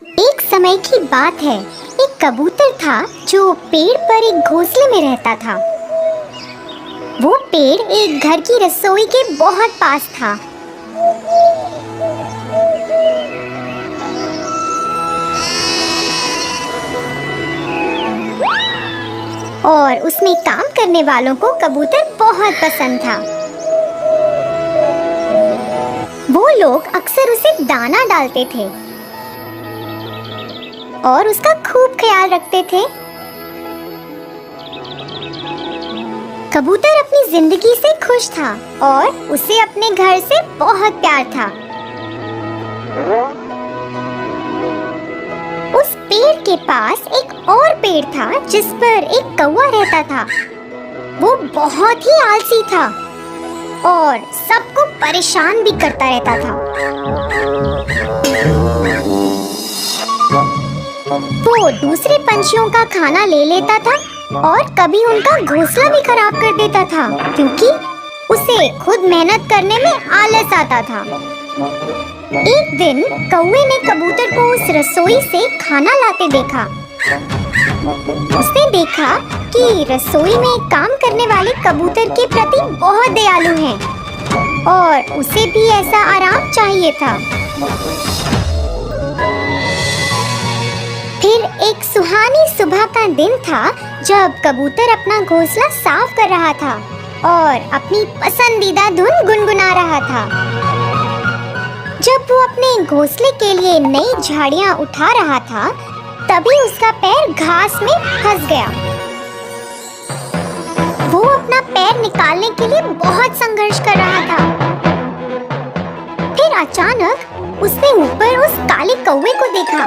एक समय की बात है, एक कबूतर था जो पेड़ पर एक घोंसले में रहता था। वो पेड़ एक घर की रसोई के बहुत पास था। और उसमें काम करने वालों को कबूतर बहुत पसंद था। वो लोग अक्सर उसे दाना डालते थे और उसका खूब ख्याल रखते थे। कबूतर अपनी जिंदगी से खुश था और उसे अपने घर से बहुत प्यार था। उस पेड़ के पास एक और पेड़ था जिस पर एक कौवा रहता था। वो बहुत ही आलसी था और सबको परेशान भी करता रहता था। वो दूसरे पंछियों का खाना ले लेता था और कभी उनका घोंसला भी खराब कर देता था, क्योंकि उसे खुद मेहनत करने में आलस आता था। एक दिन कौवे ने कबूतर को उस रसोई से खाना लाते देखा। उसने देखा कि रसोई में काम करने वाले कबूतर के प्रति बहुत दयालु हैं और उसे भी ऐसा आराम चाहिए था। फिर एक सुहानी सुबह का दिन था जब कबूतर अपना घोंसला साफ कर रहा था और अपनी पसंदीदा धुन गुनगुना रहा था। जब वो अपने घोंसले के लिए नई झाड़ियां उठा रहा था, तभी उसका पैर घास में फंस गया। वो अपना पैर निकालने के लिए बहुत संघर्ष कर रहा था। फिर अचानक उसने ऊपर उस काले कौवे को देखा।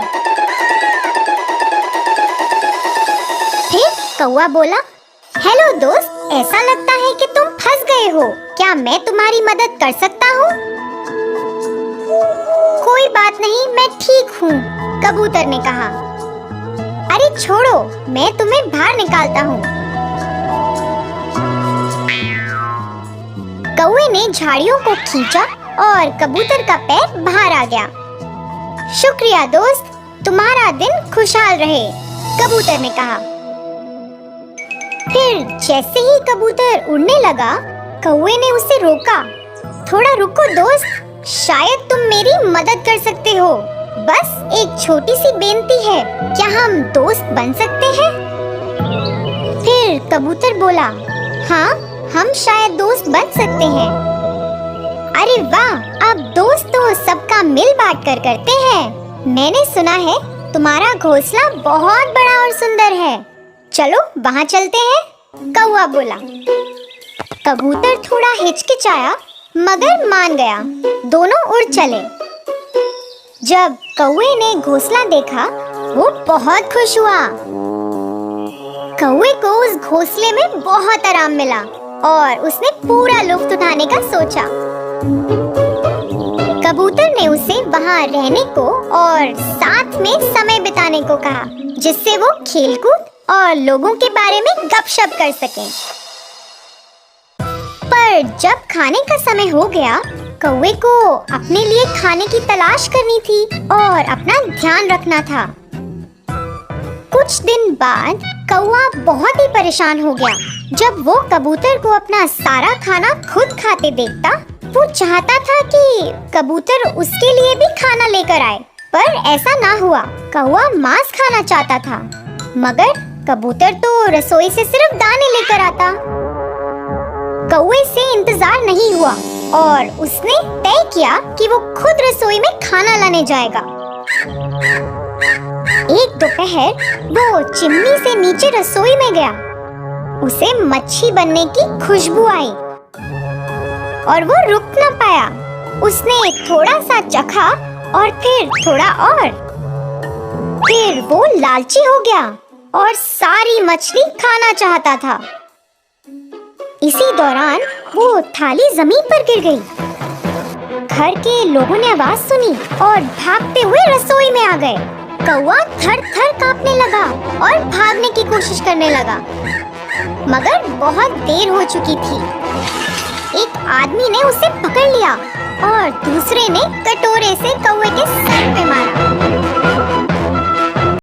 फिर कौवा बोला, हेलो दोस्त, ऐसा लगता है कि तुम फंस गए हो। क्या मैं तुम्हारी मदद कर सकता हूँ? कोई बात नहीं, मैं ठीक हूँ, कबूतर ने कहा। अरे छोड़ो, मैं तुम्हें बाहर निकालता हूँ। कौवे ने झाड़ियों को खींचा और कबूतर का पैर बाहर आ गया। शुक्रिया दोस्त, तुम्हारा दिन खुशहाल रहे, कबूतर ने कहा। फिर जैसे ही कबूतर उड़ने लगा, कौवे ने उसे रोका। थोड़ा रुको दोस्त, शायद तुम मेरी मदद कर सकते हो। बस एक छोटी सी बेनती है, क्या हम दोस्त बन सकते हैं? फिर कबूतर बोला, हाँ, हम शायद दोस्त बन सकते हैं। अरे वाह, अब दोस्त तो सबका मिल बांट कर करते हैं। मैंने सुना है तुम्हारा घोंसला बहुत बड़ा और सुंदर है। चलो वहाँ चलते हैं, कौवा बोला। कबूतर थोड़ा हिचकिचाया मगर मान गया। दोनों उड़ चले। जब कौवे ने घोंसला देखा, वो बहुत खुश हुआ। कौवे को उस घोंसले में बहुत आराम मिला और उसने पूरा लुत्फ उठाने का सोचा। कबूतर ने उसे वहाँ रहने को और साथ में समय बिताने को कहा, जिससे वो खेलकूद और लोगों के बारे में गपशप कर सकें। पर जब खाने का समय हो गया, कौवे को अपने लिए खाने की तलाश करनी थी और अपना ध्यान रखना था। कुछ दिन बाद कौवा बहुत ही परेशान हो गया। जब वो कबूतर को अपना सारा खाना खुद खाते देखता, वो चाहता था कि कबूतर उसके लिए भी खाना लेकर आए, पर ऐसा ना हुआ। कौवा मांस खाना चाहता था, मगर कबूतर तो रसोई से सिर्फ दाने लेकर आता। कौवे से इंतजार नहीं हुआ और उसने तय किया कि वो खुद रसोई में खाना लाने जाएगा। एक दोपहर वो चिमनी से नीचे रसोई में गया। उसे मच्छी बनने की खुशबू आई और वो रुक न पाया। उसने थोड़ा सा चखा और फिर थोड़ा और। फिर वो लालची हो गया और सारी मछली खाना चाहता था। इसी दौरान वो थाली जमीन पर गिर गई। घर के लोगों ने आवाज सुनी और भागते हुए रसोई में आ गए। कौवा थर-थर कांपने लगा और भागने की कोशिश करने लगा, मगर बहुत देर हो चुकी थी। एक आदमी ने उसे पकड़ लिया और दूसरे ने कटोरे से